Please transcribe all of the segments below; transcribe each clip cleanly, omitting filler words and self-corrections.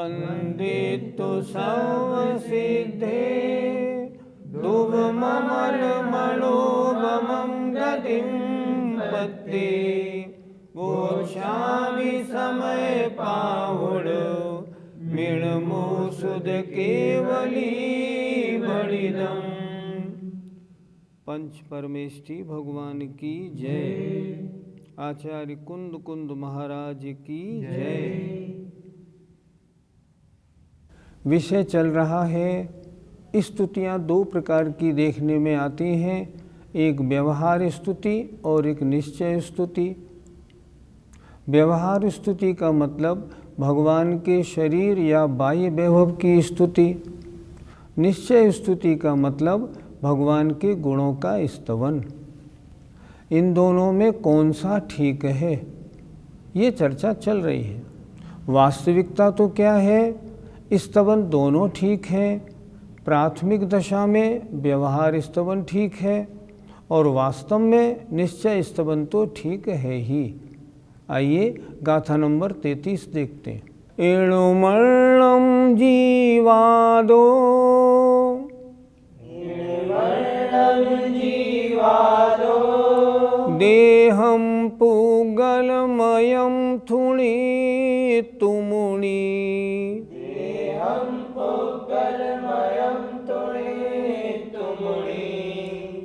वंदितु सर्वसिद्धे दुर्ममलमणोगमं गतिं पत्ते गोच्छामि समय पाहुड़ मिणमो सुध केवली बड़िदम। पंच परमेष्ठी भगवान की जय। आचार्य कुंद कुंद महाराज की जय। विषय चल रहा है, स्तुतियाँ दो प्रकार की देखने में आती हैं, एक व्यवहार स्तुति और एक निश्चय स्तुति। व्यवहार स्तुति का मतलब भगवान के शरीर या बाह्य वैभव की स्तुति। निश्चय स्तुति का मतलब भगवान के गुणों का स्तवन। इन दोनों में कौन सा ठीक है, ये चर्चा चल रही है। वास्तविकता तो क्या है, स्तवन दोनों ठीक है। प्राथमिक दशा में व्यवहार स्तवन ठीक है और वास्तव में निश्चय स्तवन तो ठीक है ही। आइए गाथा नंबर 33 देखते हैं। एणुमर्णम जीवादो देहं पुगलमयं थुणितुमुनि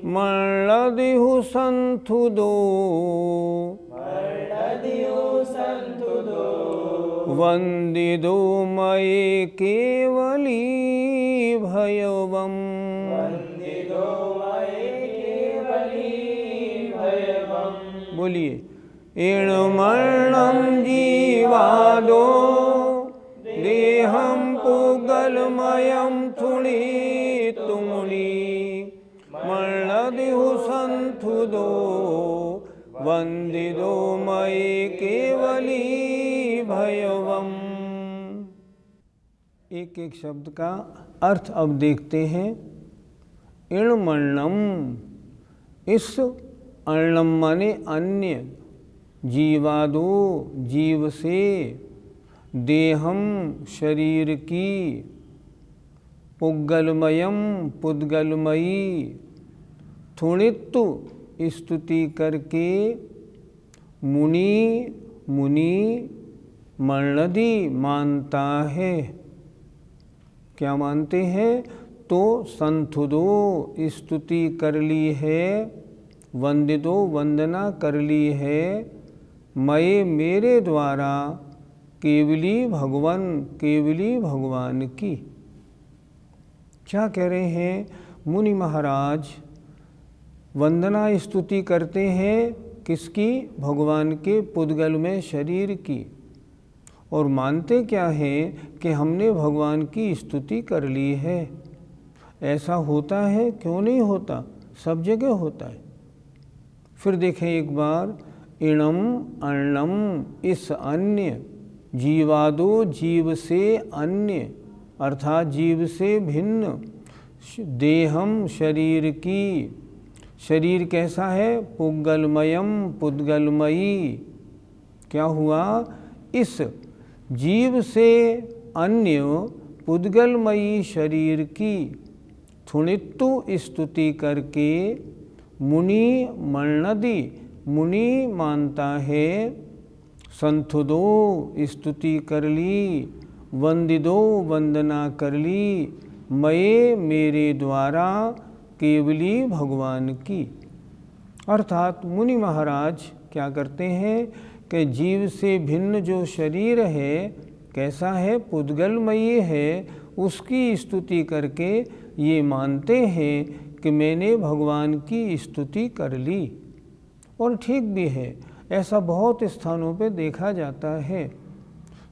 मल्लदिहु संथुदो वंदिदो मये केवली भयवम्। बोलिए, एणमर्णं जीवादो देहं पुगलमयं थुणितुमुनि मल्लदिहु संथुदो वंदिदो मये केवली भयवम्। एक एक शब्द का अर्थ अब देखते हैं। इणमर्णम, इस अर्णम माने अन्य, जीवादो जीव से, देहम शरीर की, पुद्गलमयम पुद्गलमयी, थुणित्तु स्तुति करके, मुनि मुनि मर्णदि मानता है। क्या मानते हैं? तो संथुदो स्तुति कर ली है, वंदिदो वंदना कर ली है, मये मेरे द्वारा, केवली भगवान केवली भगवान की। क्या कह रहे हैं मुनि महाराज? वंदना स्तुति करते हैं किसकी? भगवान के पुद्गल में शरीर की। और मानते क्या है कि हमने भगवान की स्तुति कर ली है। ऐसा होता है? क्यों नहीं होता, सब जगह होता है। फिर देखें एक बार, इणम अर्णम, इस अन्य, जीवादो जीव से अन्य अर्थात जीव से भिन्न, देहम शरीर की, शरीर कैसा है? पुद्गलमयम पुद्गलमयी। क्या हुआ? इस जीव से अन्य पुद्गलमयी शरीर की थुणित्तु स्तुति करके, मुनि मर्णदि मुनि मानता है, संथुदो स्तुति कर ली, वंदिदो वंदना कर ली, मये मेरे द्वारा, केवली भगवान की। अर्थात मुनि महाराज क्या करते हैं कि जीव से भिन्न जो शरीर है, कैसा है? पुद्गलमयी है, उसकी स्तुति करके ये मानते हैं कि मैंने भगवान की स्तुति कर ली। और ठीक भी है, ऐसा बहुत स्थानों पे देखा जाता है।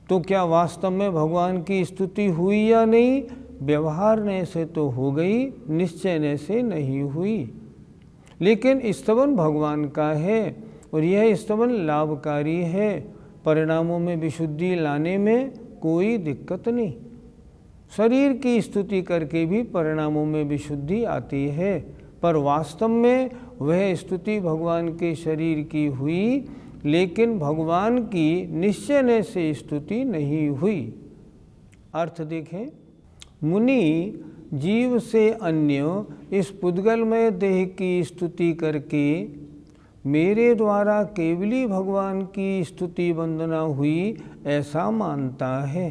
तो क्या वास्तव में भगवान की स्तुति हुई या नहीं? व्यवहारने से तो हो गई, निश्चयने से नहीं हुई। लेकिन स्तवन भगवान का है और यह स्तवन लाभकारी है, परिणामों में विशुद्धि लाने में कोई दिक्कत नहीं। शरीर की स्तुति करके भी परिणामों में विशुद्धि आती है, पर वास्तव में वह स्तुति भगवान के शरीर की हुई, लेकिन भगवान की निश्चय से स्तुति नहीं हुई। अर्थ देखें, मुनि जीव से अन्य इस पुद्गलमय देह की स्तुति करके मेरे द्वारा केवली भगवान की स्तुति वंदना हुई ऐसा मानता है।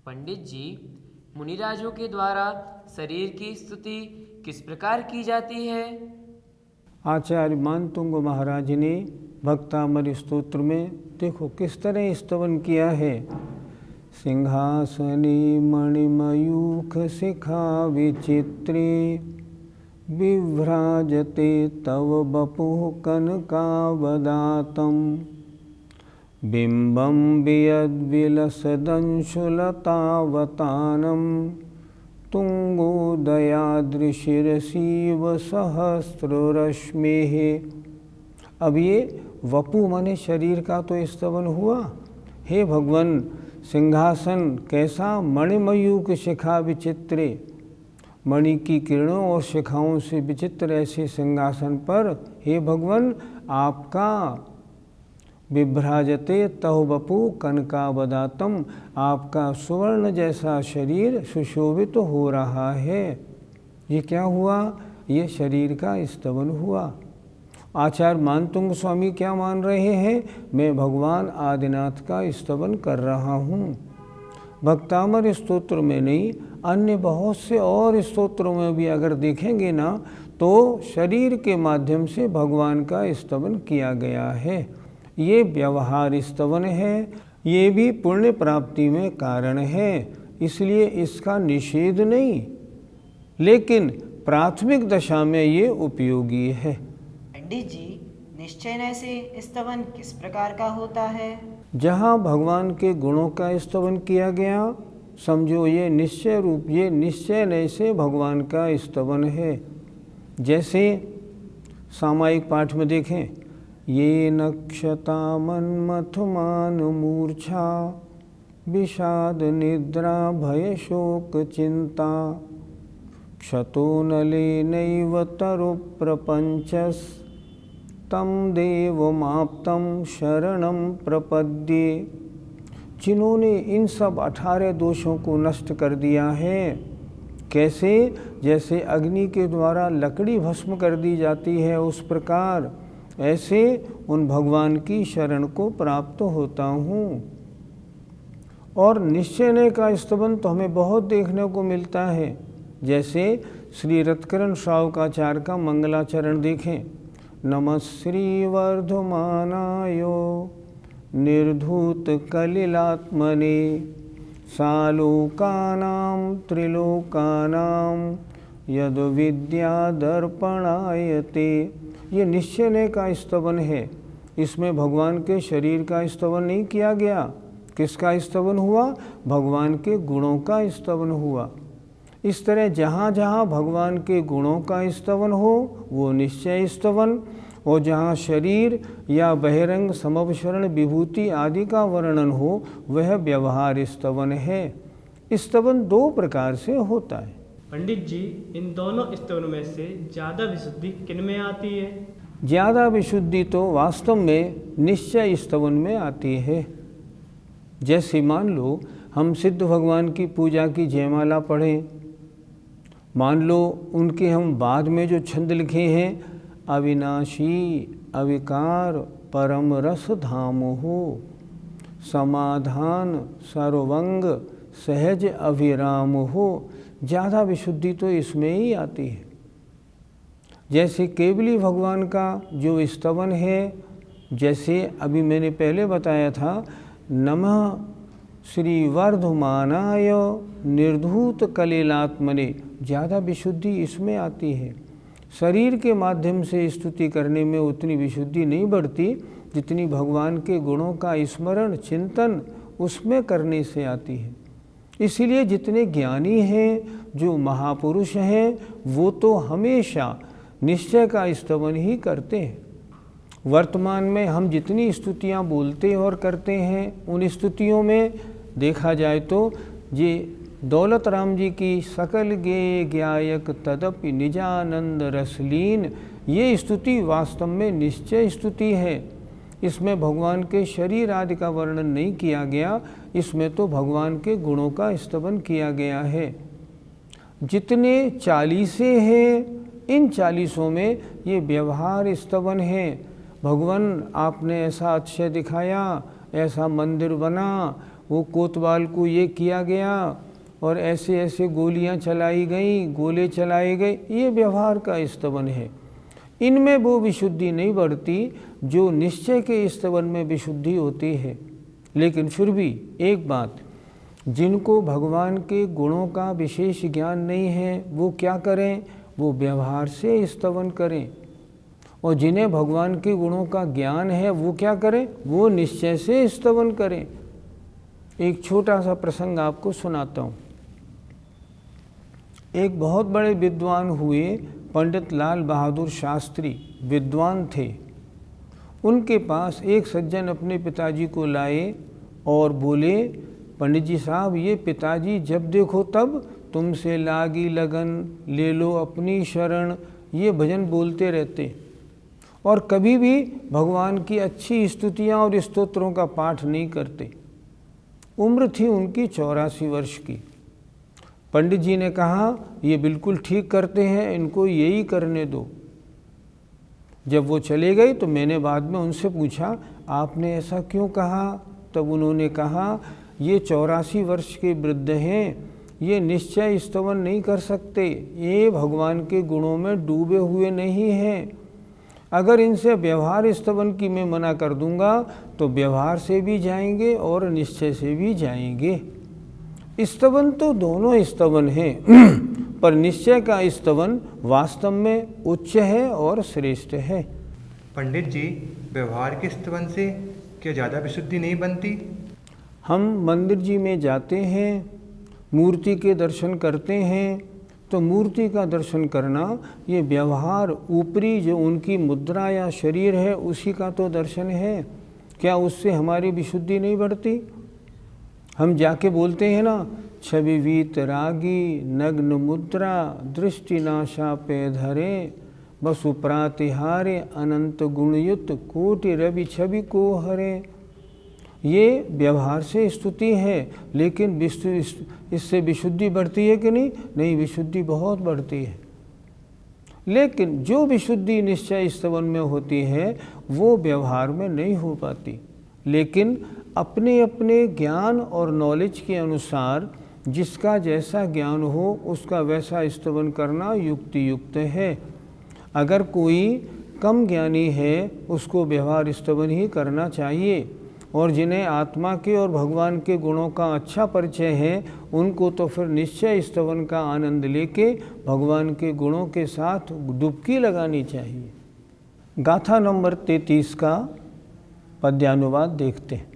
पंडित जी, मुनिराजों के द्वारा शरीर की स्तुति किस प्रकार की जाती है? आचार्य मानतुंग महाराज ने भक्तामर स्तोत्र में देखो किस तरह स्तवन किया है। सिंहासने मणिमयूख शिखा विचित्रे विभ्राजते तव बपुः कनकावदातं बिंबं वियद्विलसदंशुलतावतानं तुंगोदयादृशिरसीव सहस्ररश्मेः। अब ये वपु माने शरीर का तो स्तवन हुआ। हे भगवान, सिंहासन कैसा, मणिमयूख शिखा विचित्रे, मणि की किरणों और शिखाओं से विचित्र ऐसे सिंहासन पर हे भगवान आपका विभ्राजते तव बपु कनकावदातम, आपका सुवर्ण जैसा शरीर सुशोभित हो रहा है। ये क्या हुआ? ये शरीर का स्तवन हुआ। आचार्य मानतुंग स्वामी क्या मान रहे हैं? मैं भगवान आदिनाथ का स्तवन कर रहा हूँ। भक्तामर स्तोत्र में नहीं, अन्य बहुत से और स्तोत्रों में भी अगर देखेंगे ना तो शरीर के माध्यम से भगवान का स्तवन किया गया है। ये व्यवहार स्तवन है, ये भी पुण्य प्राप्ति में कारण है, इसलिए इसका निषेध नहीं, लेकिन प्राथमिक दशा में ये उपयोगी है। पंडित जी, निश्चय से स्तवन किस प्रकार का होता है? जहाँ भगवान के गुणों का स्तवन किया गया, समझो ये निश्चय रूप, ये निश्चय नय से भगवान का स्तवन है। जैसे सामायिक पाठ में देखें, ये नक्षता मन्मथमान मूर्छा विषाद निद्रा भय शोक चिंता क्षतो नले नैव तरु प्रपंचस तम देवमाप्तम शरणम प्रपद्ये। जिन्होंने इन सब 18 दोषों को नष्ट कर दिया है। कैसे? जैसे अग्नि के द्वारा लकड़ी भस्म कर दी जाती है, उस प्रकार ऐसे उन भगवान की शरण को प्राप्त होता हूँ। और निश्चय का स्तवन तो हमें बहुत देखने को मिलता है। जैसे श्री रत्करण श्रावकाचार्य का मंगलाचरण देखें, नमः श्री वर्धमानायो निर्धूत कलिलात्मने सालोकानां त्रिलोकानां यद विद्यादर्पणायते। ये निश्चय का स्तवन है। इसमें भगवान के शरीर का स्तवन नहीं किया गया। किसका स्तवन हुआ? भगवान के गुणों का स्तवन हुआ। इस तरह जहाँ जहाँ भगवान के गुणों का स्तवन हो वो निश्चय स्तवन, और जहाँ शरीर या बहिरंग समवशरण विभूति आदि का वर्णन हो वह व्यवहार स्तवन है। स्तवन 2 प्रकार से होता है। पंडित जी, इन दोनों स्तवन में से ज़्यादा विशुद्धि किन में आती है? ज़्यादा विशुद्धि तो वास्तव में निश्चय स्तवन में आती है। जैसे मान लो हम सिद्ध भगवान की पूजा की जयमाला पढ़ें, मान लो उनके हम बाद में जो छंद लिखे हैं, अविनाशी अविकार परम रस धाम हो समाधान सर्वंग सहज अभिराम हो, ज़्यादा विशुद्धि तो इसमें ही आती है। जैसे केवली भगवान का जो स्तवन है, जैसे अभी मैंने पहले बताया था, नमः श्री वर्धमानाय निर्धूत कलिलात्मने, ज़्यादा विशुद्धि इसमें आती है। शरीर के माध्यम से स्तुति करने में उतनी विशुद्धि नहीं बढ़ती जितनी भगवान के गुणों का स्मरण चिंतन उसमें करने से आती है। इसीलिए जितने ज्ञानी हैं, जो महापुरुष हैं, वो तो हमेशा निश्चय का स्तवन ही करते हैं। वर्तमान में हम जितनी स्तुतियाँ बोलते और करते हैं, उन स्तुतियों में देखा जाए तो ये दौलत राम जी की सकल गे ज्ञायक तदपि निजानंद रसलीन, ये स्तुति वास्तव में निश्चय स्तुति है। इसमें भगवान के शरीर आदि का वर्णन नहीं किया गया, इसमें तो भगवान के गुणों का स्तवन किया गया है। जितने 40 हैं, इन 40 में ये व्यवहार स्तवन है। भगवान आपने ऐसा अक्षय दिखाया, ऐसा मंदिर बना, वो कोतवाल को ये किया गया और ऐसे ऐसे गोलियां चलाई गई, गोले चलाए गए, ये व्यवहार का स्तवन है। इनमें वो विशुद्धि नहीं बढ़ती जो निश्चय के स्तवन में विशुद्धि होती है। लेकिन फिर भी एक बात, जिनको भगवान के गुणों का विशेष ज्ञान नहीं है वो क्या करें? वो व्यवहार से स्तवन करें। और जिन्हें भगवान के गुणों का ज्ञान है वो क्या करें? वो निश्चय से स्तवन करें। एक छोटा सा प्रसंग आपको सुनाता हूँ। एक बहुत बड़े विद्वान हुए पंडित लाल बहादुर शास्त्री, विद्वान थे। उनके पास एक सज्जन अपने पिताजी को लाए और बोले, पंडित जी साहब, ये पिताजी जब देखो तब तुमसे लागी लगन, ले लो अपनी शरण, ये भजन बोलते रहते और कभी भी भगवान की अच्छी स्तुतियाँ और स्तोत्रों का पाठ नहीं करते। उम्र थी उनकी 84 वर्ष की। पंडित जी ने कहा, ये बिल्कुल ठीक करते हैं, इनको यही करने दो। जब वो चले गए तो मैंने बाद में उनसे पूछा, आपने ऐसा क्यों कहा? तब उन्होंने कहा, ये 84 वर्ष के वृद्ध हैं, ये निश्चय स्तवन नहीं कर सकते, ये भगवान के गुणों में डूबे हुए नहीं हैं। अगर इनसे व्यवहार स्तवन की मैं मना कर दूंगा तो व्यवहार से भी जाएंगे और निश्चय से भी जाएंगे। स्तवन तो दोनों स्तवन हैं पर निश्चय का स्तवन वास्तव में उच्च है और श्रेष्ठ है। पंडित जी, व्यवहार के स्तवन से क्या ज़्यादा विशुद्धि नहीं बनती? हम मंदिर जी में जाते हैं, मूर्ति के दर्शन करते हैं, तो मूर्ति का दर्शन करना ये व्यवहार ऊपरी जो उनकी मुद्रा या शरीर है उसी का तो दर्शन है। क्या उससे हमारी विशुद्धि नहीं बढ़ती? हम जाके बोलते हैं ना, छवि वीत रागी नग्न मुद्रा, दृष्टि नाशा पे धरे, बसु प्रातिहारे अनंत गुणयुक्त, कोटि रवि छवि को हरे। ये व्यवहार से स्तुति है, लेकिन इससे विशुद्धि बढ़ती है कि नहीं? नहीं, विशुद्धि बहुत बढ़ती है। लेकिन जो विशुद्धि निश्चय स्तवन में होती है वो व्यवहार में नहीं हो पाती। लेकिन अपने अपने ज्ञान और नॉलेज के अनुसार जिसका जैसा ज्ञान हो उसका वैसा स्तवन करना युक्ति युक्त है। अगर कोई कम ज्ञानी है उसको व्यवहार स्तवन ही करना चाहिए, और जिन्हें आत्मा के और भगवान के गुणों का अच्छा परिचय है उनको तो फिर निश्चय स्तवन का आनंद लेके भगवान के गुणों के साथ डुबकी लगानी चाहिए। गाथा नंबर 33 का पद्यानुवाद देखते हैं।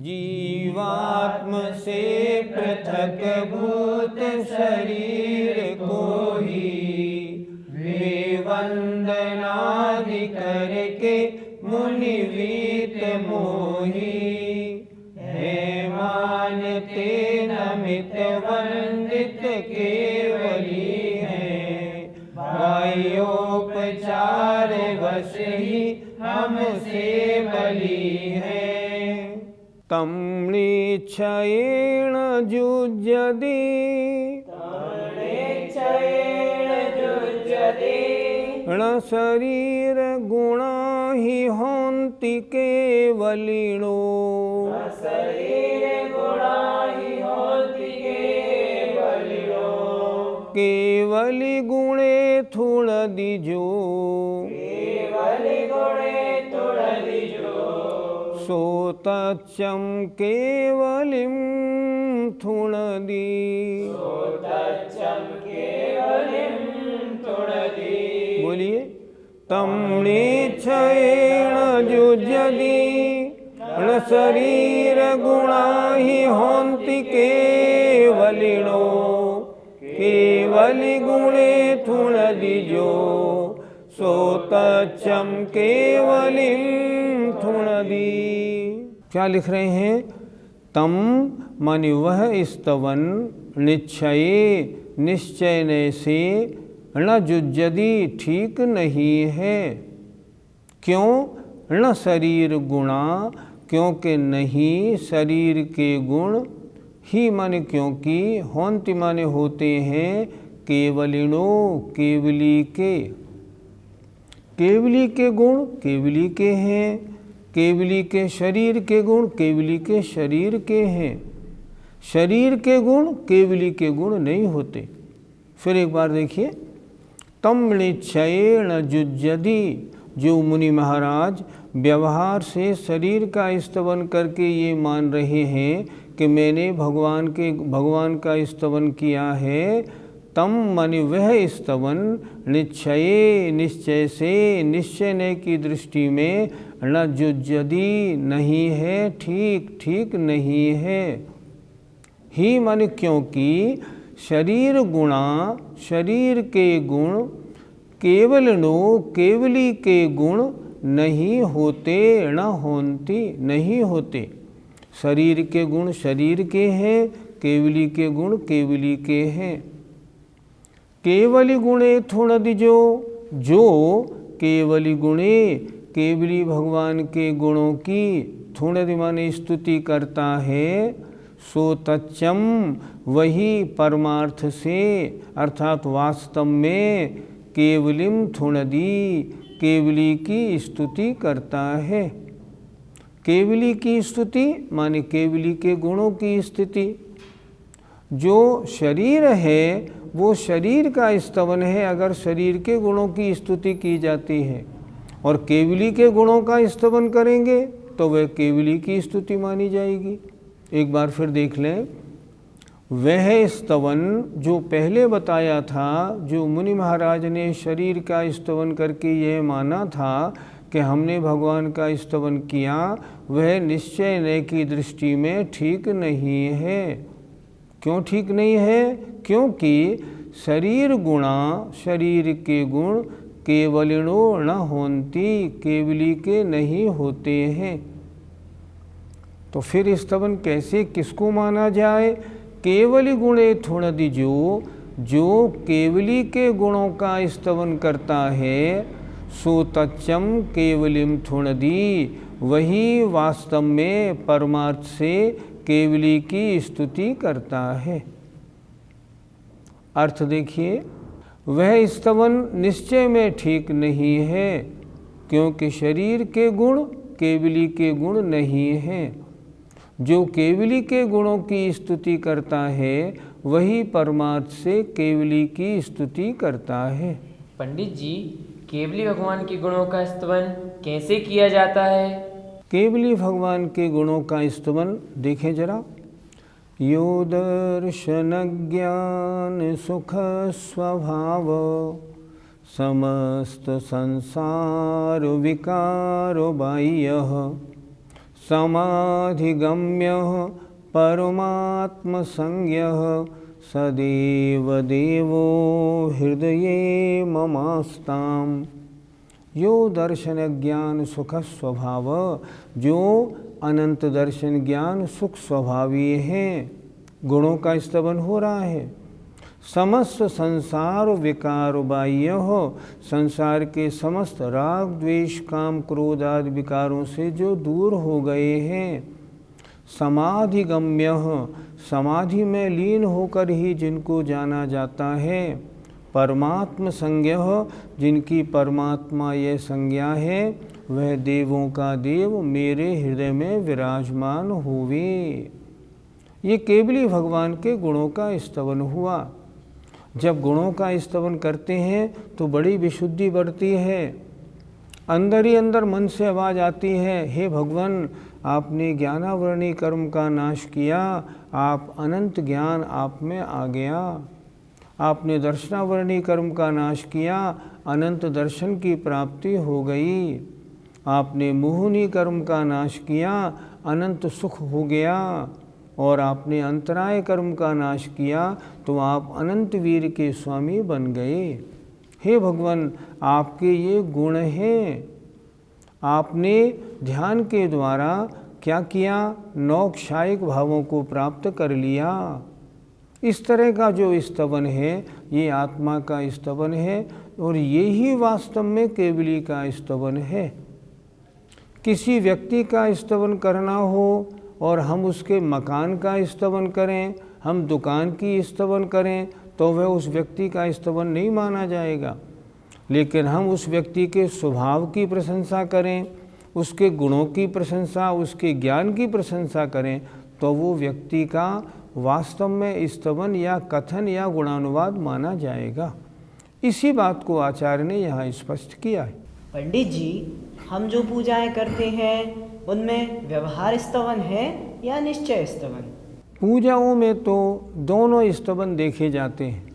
जीवात्म से पृथक भूत शरीर को ही वे वंदनादि करके मुनि वीत मोही, है मानते नमित वंदित केवली है, बाह्योपचार वश ही हमसे बली है। तमृच्छयेण जुज्यति ण शरीर गुणा ही होन्ति केवलिनो, केवली गुणे थुण दिजो, सो तच्चम केवलिम थुण दी। बोलिए, तमृच्छयेण जुज्यति न शरीर गुणा ही होन्ति केवलिनो, केवली गुणे थुण दिजो, सो तच्चम केवलिम थुण दी। क्या लिख रहे हैं? तम माने वह स्तवन, निश्चये निश्चय से, न जुज्यति ठीक नहीं है। क्यों? न शरीर गुणा, क्योंकि नहीं शरीर के गुण ही माने क्योंकि होंति माने होते हैं केवलिनो केवली के। केवली के गुण केवली के हैं, केवली के शरीर के गुण केवली के शरीर के हैं। शरीर के गुण केवली के गुण नहीं होते। फिर एक बार देखिए, तम निश्चयेण जुज्यति, जो मुनि महाराज व्यवहार से शरीर का स्तवन करके ये मान रहे हैं कि मैंने भगवान का स्तवन किया है, तम माने वह स्तवन निश्चय से निश्चय की दृष्टि में न जुज्यति नहीं है, ठीक नहीं है। ही माने क्योंकि शरीर गुणा शरीर के गुण केवलिनो केवली के गुण नहीं होते, न होंति नहीं होते। शरीर के गुण शरीर के हैं, केवली के गुण केवली के हैं। केवली गुणे थुणदिजो, जो केवली गुणे केवली भगवान के गुणों की थुणदि माने स्तुति करता है, सो तच्चम वही परमार्थ से अर्थात वास्तव में केवलिम थुणदी केवली की स्तुति करता है। केवली की स्तुति माने केवली के गुणों की स्थिति। जो शरीर है वो शरीर का स्तवन है अगर शरीर के गुणों की स्तुति की जाती है, और केवली के गुणों का स्तवन करेंगे तो वह केवली की स्तुति मानी जाएगी। एक बार फिर देख लें, वह स्तवन जो पहले बताया था, जो मुनि महाराज ने शरीर का स्तवन करके यह माना था कि हमने भगवान का स्तवन किया, वह निश्चय की दृष्टि में ठीक नहीं है। क्यों ठीक नहीं है? क्योंकि शरीर गुणा शरीर के गुण केवलिनो न होंति केवली के नहीं होते हैं। तो फिर स्तवन कैसे किसको माना जाए? केवली गुणे थुणदिजो, जो केवली के गुणों का स्तवन करता है, सो तच्चम केवलिम थुणदी, वही वास्तव में परमार्थ से केवली की स्तुति करता है। अर्थ देखिए, वह स्तवन निश्चय में ठीक नहीं है, क्योंकि शरीर के गुण केवली के गुण नहीं हैं। जो केवली के गुणों की स्तुति करता है, वही परमार्थ से केवली की स्तुति करता है। पंडित जी, केवली भगवान के गुणों का स्तवन कैसे किया जाता है? केवली भगवान के गुणों का स्तवन देखें जरा। यो दर्शन ज्ञान सुख स्वभाव, समस्त संसार विकारो बाह्यः, समाधिगम्य परमात्म संज्ञः, सदैव देवो हृदये ममास्ताम्। यो दर्शन ज्ञान सुख स्वभाव, जो अनंत दर्शन ज्ञान सुख स्वभावी हैं, गुणों का स्तवन हो रहा है। समस्त संसार विकार बाह्य हो, संसार के समस्त राग द्वेष काम क्रोध आदि विकारों से जो दूर हो गए हैं। समाधिगम्य, समाधि में लीन होकर ही जिनको जाना जाता है। परमात्म संज्ञ, जिनकी परमात्मा यह संज्ञा है, वह देवों का देव मेरे हृदय में विराजमान होवे। ये केवली भगवान के गुणों का स्तवन हुआ। जब गुणों का स्तवन करते हैं तो बड़ी विशुद्धि बढ़ती है। अंदर ही अंदर मन से आवाज़ आती है, हे भगवान, आपने ज्ञानावरणी कर्म का नाश किया, आप अनंत ज्ञान आप में आ गया। आपने दर्शनावरणी कर्म का नाश किया, अनंत दर्शन की प्राप्ति हो गई। आपने मोहनी कर्म का नाश किया, अनंत सुख हो गया। और आपने अंतराय कर्म का नाश किया तो आप अनंत वीर के स्वामी बन गए। हे भगवान, आपके ये गुण हैं। आपने ध्यान के द्वारा क्या किया? नौक्षायिक भावों को प्राप्त कर लिया। इस तरह का जो स्तवन है, ये आत्मा का स्तवन है, और यही वास्तव में केवली का स्तवन है। किसी व्यक्ति का स्तवन करना हो और हम उसके मकान का स्तवन करें, हम दुकान की स्तवन करें, तो वह उस व्यक्ति का स्तवन नहीं माना जाएगा। लेकिन हम उस व्यक्ति के स्वभाव की प्रशंसा करें, उसके गुणों की प्रशंसा, उसके ज्ञान की प्रशंसा करें, तो वो व्यक्ति का वास्तव में स्तवन या कथन या गुणानुवाद माना जाएगा। इसी बात को आचार्य ने यहाँ स्पष्ट किया है। पंडित जी, हम जो पूजाएं करते हैं उनमें व्यवहार स्तवन है या निश्चय स्तवन? पूजाओं में तो दोनों स्तवन देखे जाते हैं,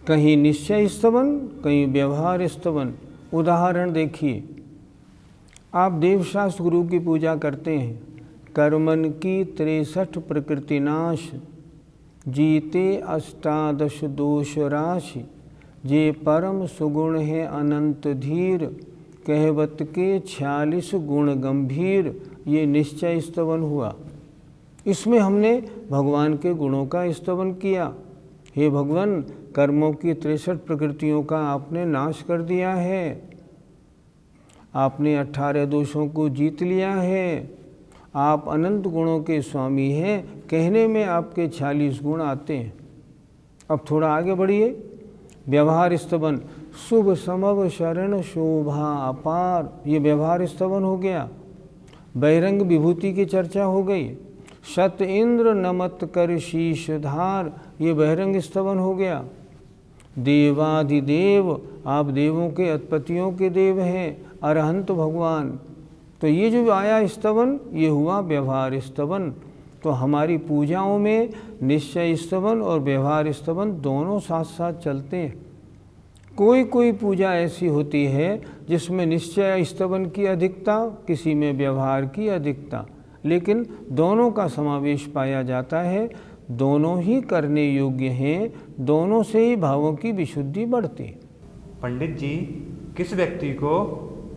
कहीं निश्चय स्तवन, कहीं व्यवहार स्तवन। उदाहरण देखिए, आप देवशास्त्र गुरु की पूजा करते हैं। कर्मन की 63 प्रकृति नाश, जीते 18 दोष राशि, जे परम सुगुण है अनंत धीर, कहवत के 46 गुण गंभीर। ये निश्चय स्तवन हुआ। इसमें हमने भगवान के गुणों का स्तवन किया। हे भगवान, कर्मों की 63 प्रकृतियों का आपने नाश कर दिया है, आपने 18 दोषों को जीत लिया है, आप अनंत गुणों के स्वामी हैं। कहने में आपके 46 गुण आते हैं। अब थोड़ा आगे बढ़िए। व्यवहार स्तवन, शुभ समव शरण शोभा अपार, ये व्यवहार स्तवन हो गया। बहिरंग विभूति की चर्चा हो गई। शत इंद्र नमत कर शीश धार, ये बहिरंग स्तवन हो गया। देवाधिदेव, आप देवों के अधिपतियों के देव हैं, अरहंत भगवान। तो ये जो आया स्तवन, ये हुआ व्यवहार स्तवन। तो हमारी पूजाओं में निश्चय स्तवन और व्यवहार स्तवन दोनों साथ साथ चलते हैं। कोई कोई पूजा ऐसी होती है जिसमें निश्चय स्तवन की अधिकता, किसी में व्यवहार की अधिकता, लेकिन दोनों का समावेश पाया जाता है। दोनों ही करने योग्य हैं, दोनों से ही भावों की विशुद्धि बढ़ती है। पंडित जी, किस व्यक्ति को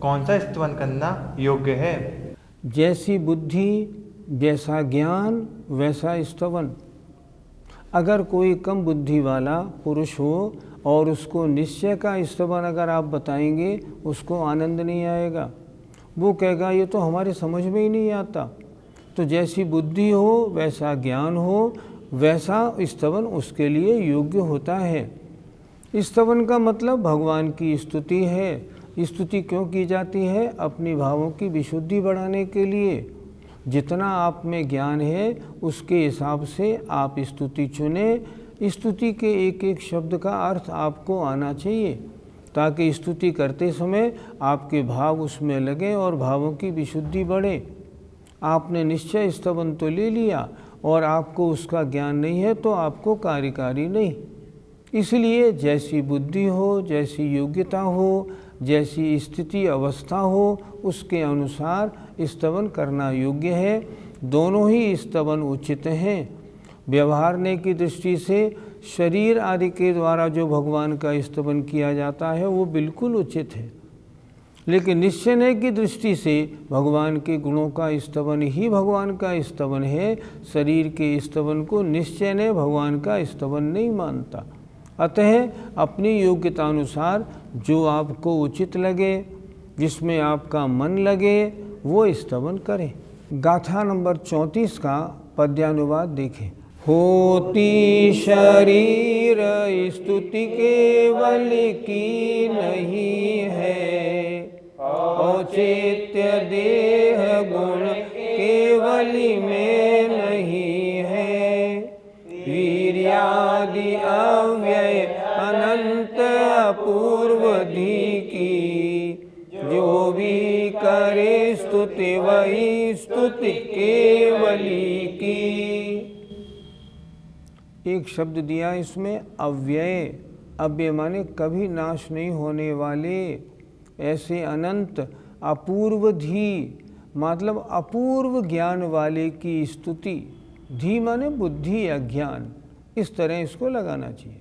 कौन सा स्तवन करना योग्य है? जैसी बुद्धि, जैसा ज्ञान, वैसा स्तवन। अगर कोई कम बुद्धि वाला पुरुष हो और उसको निश्चय का स्तवन अगर आप बताएंगे, उसको आनंद नहीं आएगा। वो कहेगा ये तो हमारे समझ में ही नहीं आता। तो जैसी बुद्धि हो, वैसा ज्ञान हो, वैसा स्तवन उसके लिए योग्य होता है। स्तवन का मतलब भगवान की स्तुति है। स्तुति क्यों की जाती है? अपनी भावों की विशुद्धि बढ़ाने के लिए। जितना आप में ज्ञान है उसके हिसाब से आप स्तुति चुने। स्तुति के एक एक शब्द का अर्थ आपको आना चाहिए, ताकि स्तुति करते समय आपके भाव उसमें लगे और भावों की विशुद्धि बढ़े। आपने निश्चय स्तवन तो ले लिया और आपको उसका ज्ञान नहीं है, तो आपको कार्यकारी नहीं। इसलिए जैसी बुद्धि हो, जैसी योग्यता हो, जैसी स्थिति अवस्था हो, उसके अनुसार स्तवन करना योग्य है। दोनों ही स्तवन उचित हैं। व्यवहारने की दृष्टि से शरीर आदि के द्वारा जो भगवान का स्तवन किया जाता है वो बिल्कुल उचित है, लेकिन निश्चय की दृष्टि से भगवान के गुणों का स्तवन ही भगवान का स्तवन है। शरीर के स्तवन को निश्चय भगवान का स्तवन नहीं मानता। अतः अपनी योग्यता अनुसार जो आपको उचित लगे, जिसमें आपका मन लगे, वो स्तवन करें। गाथा नंबर 34 का पद्यानुवाद देखें। होती शरीर स्तुति केवल की नहीं है, औचित्य देह गुण केवल में नहीं है। वीर्यादि अव्यय अनंत अपूर्वधि की, जो भी करे स्तुति वही स्तुति केवली की। एक शब्द दिया इसमें अव्यय। अव्यय माने कभी नाश नहीं होने वाले, ऐसे अनंत अपूर्वधि मतलब अपूर्व ज्ञान वाले की स्तुति। धी माने बुद्धि या ज्ञान, इस तरह इसको लगाना चाहिए।